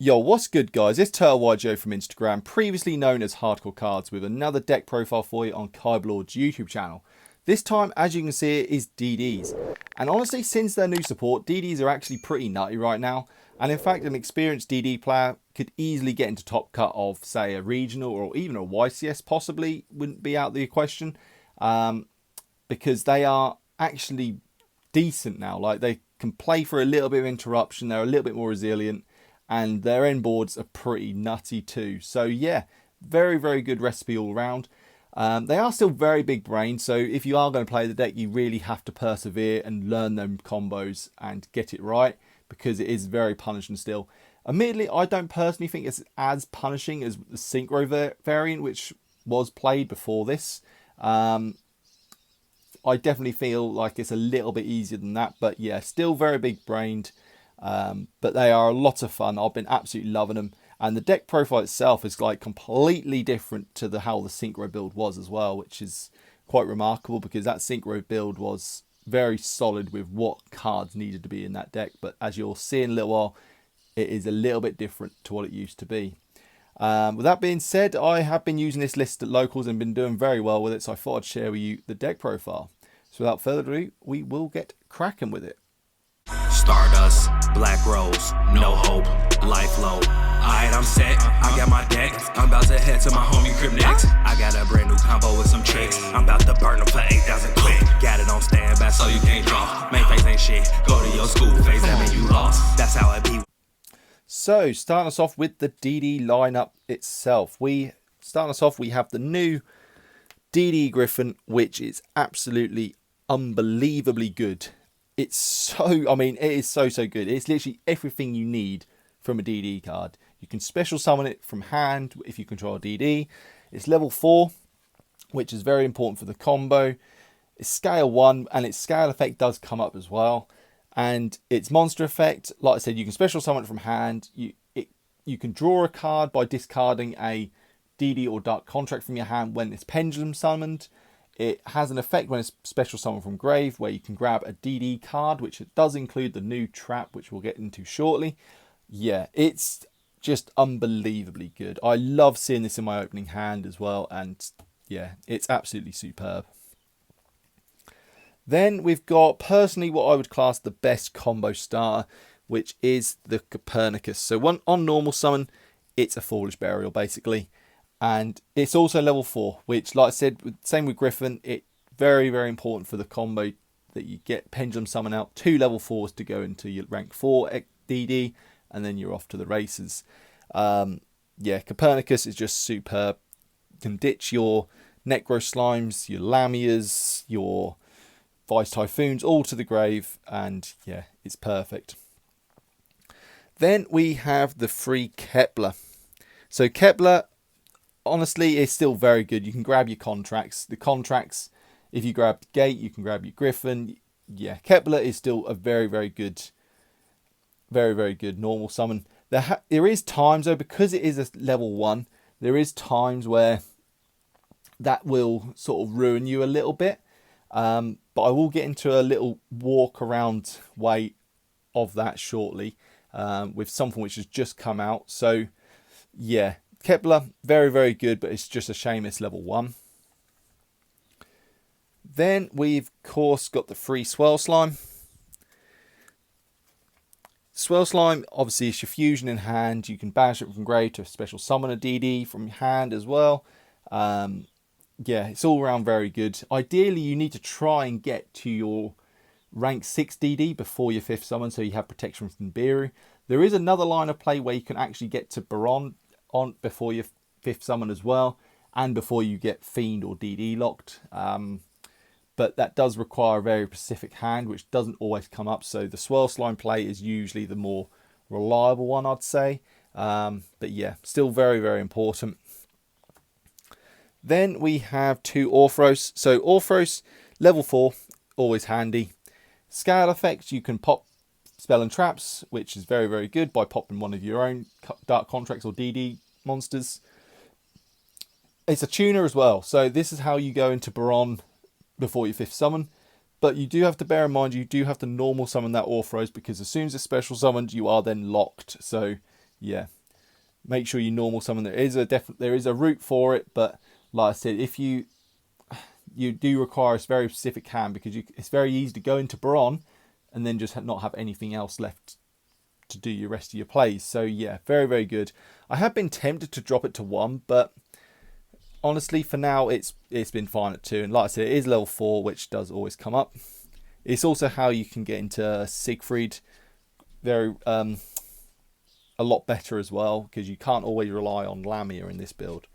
Yo, what's good guys? It's TurtleYGO from Instagram, previously known as Hardcore Cards, with another deck profile for you on Kybelord's YouTube channel. This time, as you can see, it is DDs. And honestly, since their new support, DDs are actually pretty nutty right now. And in fact, an experienced DD player could easily get into top cut of, say, a regional or even a YCS, possibly, wouldn't be out of the question. Because they are actually decent now. Like, they can play for a little bit of interruption, they're a little bit more resilient. And their end boards are pretty nutty too. So yeah, very, very good recipe all around. They are still very big brain. So if you are going to play the deck, you really have to persevere and learn them combos and get it right. Because it is very punishing still. Admittedly, I don't personally think it's as punishing as the Synchro variant, which was played before this. I definitely feel like it's a little bit easier than that. But yeah, still very big brained. But they are a lot of fun. I've been absolutely loving them, and the deck profile itself is like completely different to how the Synchro build was as well, which is quite remarkable because that Synchro build was very solid with what cards needed to be in that deck. But as you'll see in a little while, it is a little bit different to what it used to be. With that being said, I have been using this list at locals and been doing very well with it, so I thought I'd share with you the deck profile. So without further ado, we will get cracking with it. Stardust, Black Rose, no hope, life low. Alright, I'm set, I got my deck. I'm about to head to my homie crib next. I got a brand new combo with some tricks. I'm about to burn them for 8,000 quick. Got it on standby so you can't draw. Main face ain't shit, go to your school face, that mean you lost. That's how it be. So, starting us off with the DD lineup itself. We have the new DD Griffin, which is absolutely unbelievably good. It's so, it is so good. It's literally everything you need from a DD card. You can special summon it from hand if you control a DD. It's level 4, which is very important for the combo. It's scale 1, and its scale effect does come up as well. And its monster effect, like I said, you can special summon it from hand. You can draw a card by discarding a DD or Dark Contract from your hand when it's pendulum summoned. It has an effect when it's special summoned from grave, where you can grab a DD card, which it does include the new trap, which we'll get into shortly. Yeah, it's just unbelievably good. I love seeing this in my opening hand as well, and yeah, it's absolutely superb. Then we've got, personally, what I would class the best combo starter, which is the Copernicus. So on normal summon, it's a Foolish Burial, basically. And it's also level 4, which, like I said, same with Griffin, it's very, very important for the combo that you get Pendulum Summon out 2 level 4s to go into your rank 4 DD, and then you're off to the races. Yeah, Copernicus is just superb. You can ditch your Necro Slimes, your Lamias, your Vice Typhoons, all to the grave, and yeah, it's perfect. Then we have the free Kepler. So Kepler, honestly, it's still very good. You can grab your contracts. The contracts, if you grab Gate, you can grab your Griffin. Yeah, Kepler is still a very, very good normal summon. There is times, though, because it is a level 1, there is times where that will sort of ruin you a little bit. But I will get into a little walk around way of that shortly with something which has just come out. So, yeah. Kepler, very, very good, but it's just a shame it's level 1. Then we've, of course, got the free Swell Slime. Swell Slime, obviously, is your fusion in hand. You can banish it from grave to special summon a DD from your hand as well. Yeah, it's all around very good. Ideally, you need to try and get to your rank 6 DD before your 5th summon, so you have protection from Biru. There is another line of play where you can actually get to Baron on before your 5th summon as well, and before you get Fiend or DD locked, but that does require a very specific hand, which doesn't always come up. So the Swirl Slime play is usually the more reliable one, I'd say, but yeah, still very, very important. Then we have 2 Orthros. So Orthros, level 4, always handy. Scale effects, you can pop Spell and Traps, which is very, very good by popping one of your own Dark Contracts or DD monsters. It's a tuner as well, so this is how you go into Baron before your 5th summon. But you do have to bear in mind, you do have to normal summon that Orthros, because as soon as it's special summoned, you are then locked. So yeah, make sure you normal summon. There is a route for it, but like I said, if you do require a very specific hand, because it's very easy to go into Baron and then just not have anything else left to do your rest of your plays. So yeah, very, very good. I have been tempted to drop it to 1, but honestly for now it's been fine at 2. And like I said, it is level 4, which does always come up. It's also how you can get into Siegfried very a lot better as well, because you can't always rely on Lamia in this build.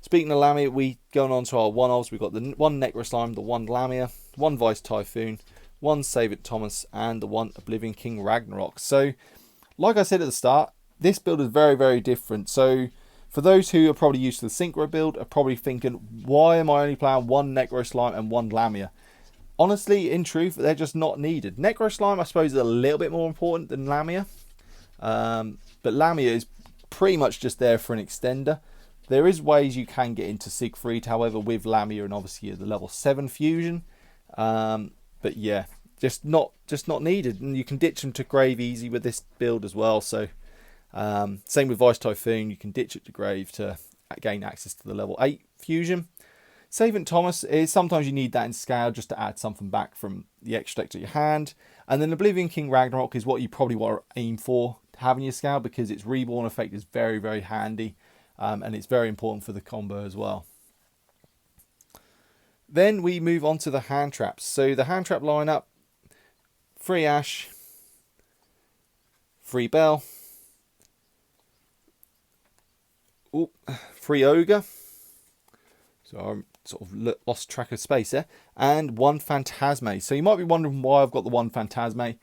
Speaking of Lamia, we going on to our one-offs. We've got the 1 Necro Slime, the 1 Lamia, 1 Vice Typhoon, 1 Save It Thomas, and the 1 Oblivion King Ragnarok. So like I said at the start, this build is very, very different. So for those who are probably used to the Synchro build, are probably thinking, why am I only playing 1 Necro Slime and 1 Lamia? Honestly, in truth, they're just not needed. Necro Slime, I suppose, is a little bit more important than Lamia. But Lamia is pretty much just there for an extender. There is ways you can get into Siegfried, however, with Lamia and obviously the level 7 fusion. But yeah, just not needed. And you can ditch them to grave easy with this build as well. So same with Vice Typhoon, you can ditch it to grave to gain access to the level 8 fusion. Saving Thomas is sometimes you need that in scale just to add something back from the extra deck to your hand. And then Oblivion King Ragnarok is what you probably want to aim for having your scale, because its reborn effect is very, very handy. And it's very important for the combo as well. Then we move on to the hand traps. So the hand trap lineup: 3 Ash, 3 Bell, 3 Ogre. So I'm sort of lost track of space there. And 1 Phantasme. So you might be wondering why I've got the 1 Phantasme.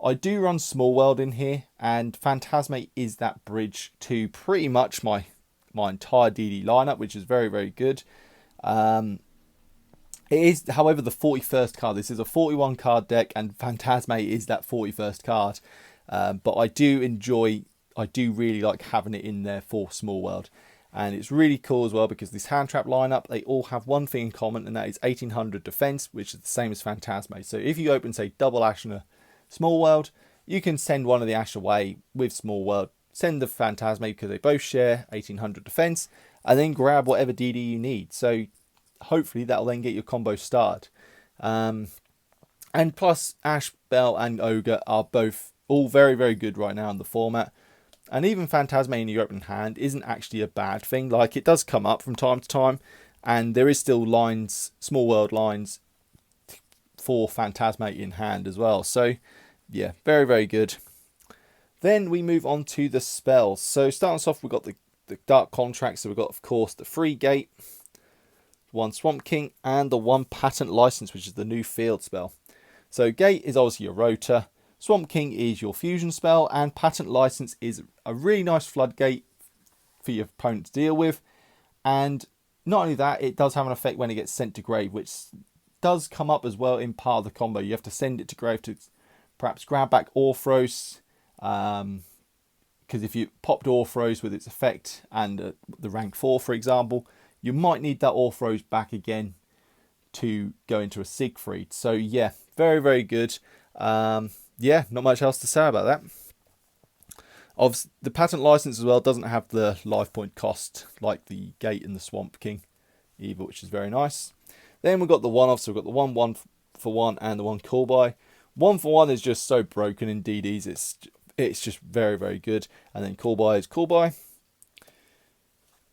I do run Small World in here, and Phantasme is that bridge to pretty much my entire DD lineup, which is very, very good. It is, however, the 41st card. This is a 41 card deck, and Phantasme is that 41st card. But I do really like having it in there for Small World. And it's really cool as well, because this hand trap lineup, they all have one thing in common, and that is 1800 defense, which is the same as Phantasme. So if you open, say, double Ash and a Small World, you can send one of the Ash away with Small World, send the Phantasme because they both share 1800 defense, and then grab whatever DD you need. So hopefully that'll then get your combo started. And plus, Ash, Bell, and Ogre are both all very, very good right now in the format. And even Phantasme in your open hand isn't actually a bad thing. Like, it does come up from time to time, and there is still lines, Small World lines, for Phantasme in hand as well. So yeah, very, very good. Then we move on to the spells. So starting us off, we've got the Dark Contract. So we've got, of course, the 3 Gate, 1 Swamp King, and the 1 Patent License, which is the new field spell. So Gate is obviously your rotor, Swamp King is your fusion spell, and Patent License is a really nice floodgate for your opponent to deal with. And not only that, it does have an effect when it gets sent to grave, which does come up as well in part of the combo. You have to send it to grave to perhaps grab back Orthros, because if you popped Orthros with its effect and the rank 4, for example, you might need that Orthros back again to go into a Siegfried. So yeah, very, very good. Yeah, not much else to say about that. Obviously, the Patent License as well doesn't have the life point cost like the Gate and the Swamp King either, which is very nice. Then we've got the one-offs. So we've got the 1 for 1 and the 1 Call By. 1 for 1 is just so broken in DDs. It's just very, very good. And then Call By is Call By.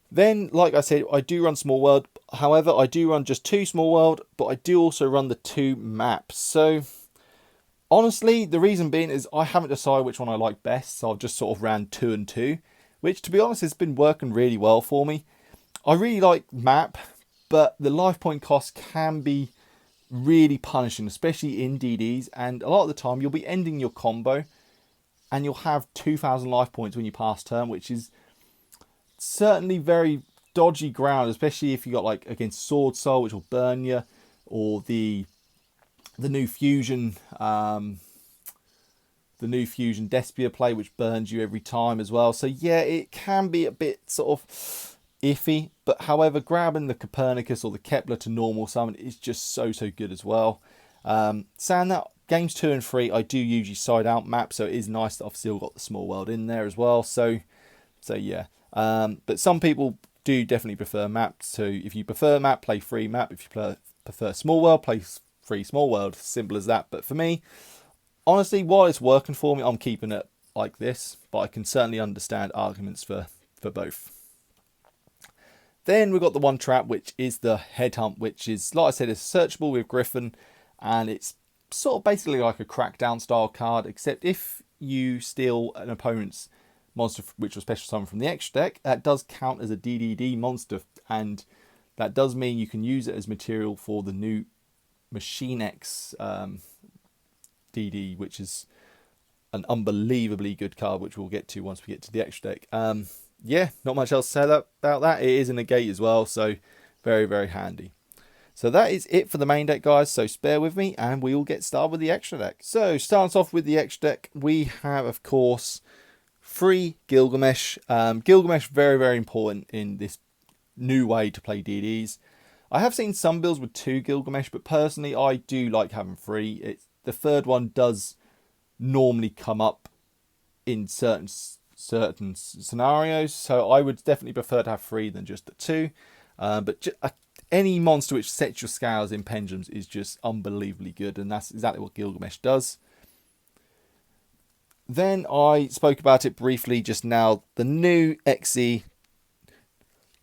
Then, like I said, I do run Small World. However, I do run just 2 Small World, but I do also run the 2 maps. So honestly, the reason being is I haven't decided which one I like best. So I've just sort of ran 2 and 2, which, to be honest, has been working really well for me. I really like map, but the life point cost can be really punishing, especially in DDs. And a lot of the time, you'll be ending your combo and you'll have 2,000 life points when you pass turn, which is certainly very dodgy ground, especially if you got like against Sword Soul, which will burn you, or the new fusion Despia play, which burns you every time as well. So yeah, it can be a bit sort of iffy, but however, grabbing the Copernicus or the Kepler to normal summon is just so good as well. Saying that, games 2 and 3, I do usually side out map, so it is nice that I've still got the small world in there as well. So yeah. But some people do definitely prefer map. So if you prefer map, play free map. If you prefer small world, play free small world. Simple as that. But for me, honestly, while it's working for me, I'm keeping it like this. But I can certainly understand arguments for both. Then we've got the one trap, which is the headhunt, which is, like I said, is searchable with Griffin, and it's sort of basically like a crackdown style card, except if you steal an opponent's monster which was special summoned from the extra deck, that does count as a DDD monster, and that does mean you can use it as material for the new Machine X DD, which is an unbelievably good card, which we'll get to once we get to the extra deck. Yeah, not much else to say about that. It is a negate as well, so very, very handy. So that is it for the main deck, guys. So spare with me, and we will get started with the extra deck. So starting off with the extra deck, we have, of course, 3 Gilgamesh. Gilgamesh, very, very important in this new way to play DDs. I have seen some builds with 2 Gilgamesh, but personally, I do like having 3. The third one does normally come up in certain scenarios, so I would definitely prefer to have 3 than just the 2. But any monster which sets your scales in pendulums is just unbelievably good, and that's exactly what Gilgamesh does. Then I spoke about it briefly just now, the new XE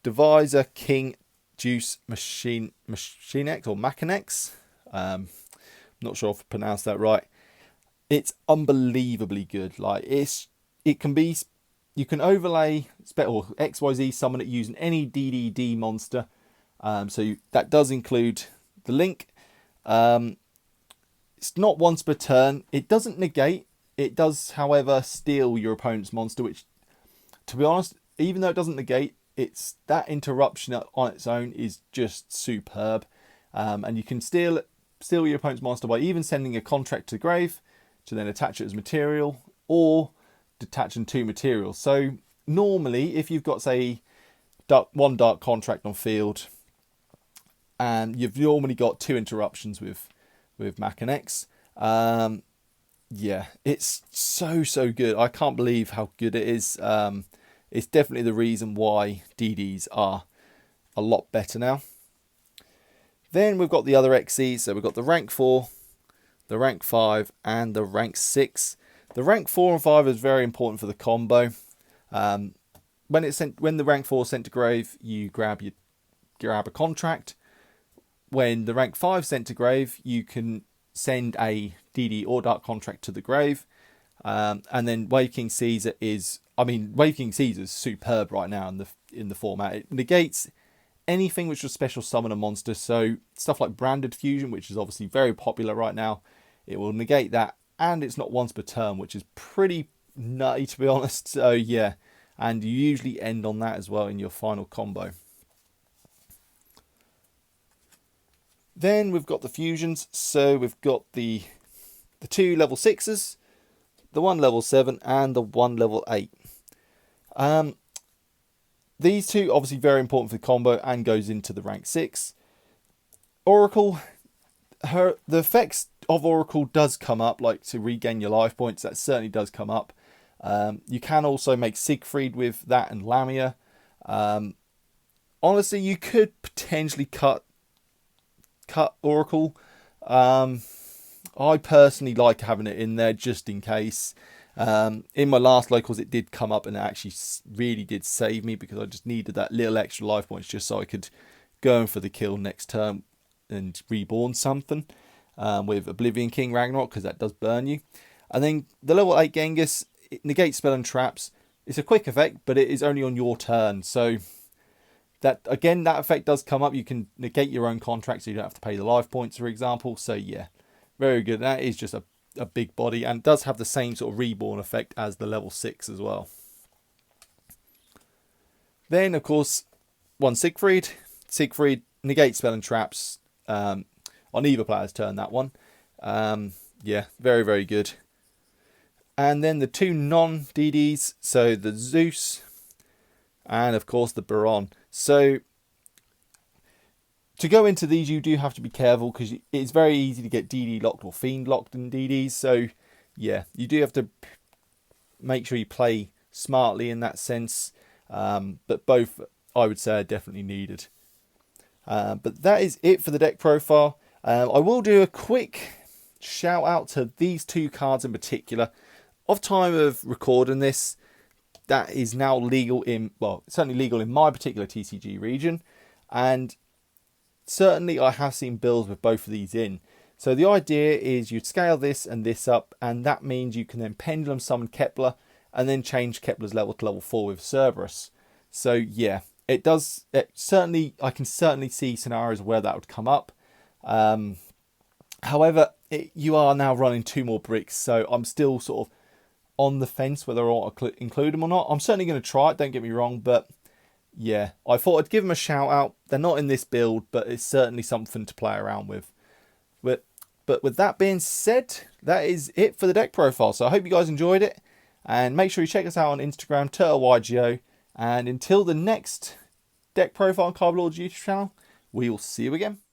Divisor King Juice Machine X or Machinex. Not sure if I pronounced that right. It's unbelievably good. Like you can overlay or XYZ summon it using any DDD monster. So that does include the Link. It's not once per turn. It doesn't negate. It does, however, steal your opponent's monster, which, to be honest, even though it doesn't negate, it's that interruption on its own is just superb. And you can steal your opponent's monster by even sending a contract to the grave to then attach it as material, or detaching 2 materials. So normally, if you've got, say, one dark contract on field, and you've normally got 2 interruptions with Machinex, yeah, it's so good. I can't believe how good it is. It's definitely the reason why DDs are a lot better now. Then we've got the other XEs. So we've got the rank 4, the rank 5, and the rank 6. The rank 4 and 5 is very important for the combo. When the rank 4 is sent to grave, you grab a contract. When the rank 5 is sent to grave, you can send a DD or dark contract to the grave. And then Wave King Caesar is superb right now in the format. It negates anything which was special summon a monster. So stuff like Branded Fusion, which is obviously very popular right now, it will negate that, and it's not once per turn, which is pretty nutty, to be honest. So yeah, and you usually end on that as well in your final combo. Then we've got the fusions. So we've got the 2 level 6s, the 1 level 7, and the 1 level 8. These 2 obviously very important for the combo and goes into the rank 6. Oracle, the effects of Oracle does come up, like to regain your life points. That certainly does come up. You can also make Siegfried with that and Lamia. Honestly, you could potentially cut Oracle. I personally like having it in there just in case. In my last locals, it did come up and it actually really did save me, because I just needed that little extra life points just so I could go in for the kill next turn and reborn something with Oblivion King Ragnarok, because that does burn you. And then the level 8 Genghis, it negates spell and traps. It's a quick effect, but it is only on your turn. So that effect does come up. You can negate your own contract, so you don't have to pay the life points, for example. So yeah, very good. That is just a big body, and does have the same sort of reborn effect as the level 6 as well. Then, of course, 1 Siegfried. Siegfried negates spell and traps on either player's turn, that one. Yeah, very, very good. And then the 2 non-DDs, so the Zeus and, of course, the Baron. So, to go into these, you do have to be careful because it's very easy to get DD locked or fiend locked in DDs. So yeah, you do have to make sure you play smartly in that sense. But both, I would say, are definitely needed. But that is it for the deck profile. I will do a quick shout out to these two cards in particular. Off time of recording this, that is now legal in, well, certainly legal in my particular TCG region. And certainly I have seen builds with both of these in. So the idea is you'd scale this and this up, and that means you can then pendulum summon Kepler and then change Kepler's level to level 4 with Cerberus. So yeah, I can certainly see scenarios where that would come up. However, you are now running 2 more bricks, so I'm still sort of on the fence whether or not I include them or not. I'm certainly going to try it, don't get me wrong, but yeah, I thought I'd give them a shout out. They're not in this build, but it's certainly something to play around with. But with that being said, that is it for the deck profile. So I hope you guys enjoyed it, and make sure you check us out on Instagram, TurtleYGO. And until the next deck profile on Card Lord's YouTube channel, we will see you again.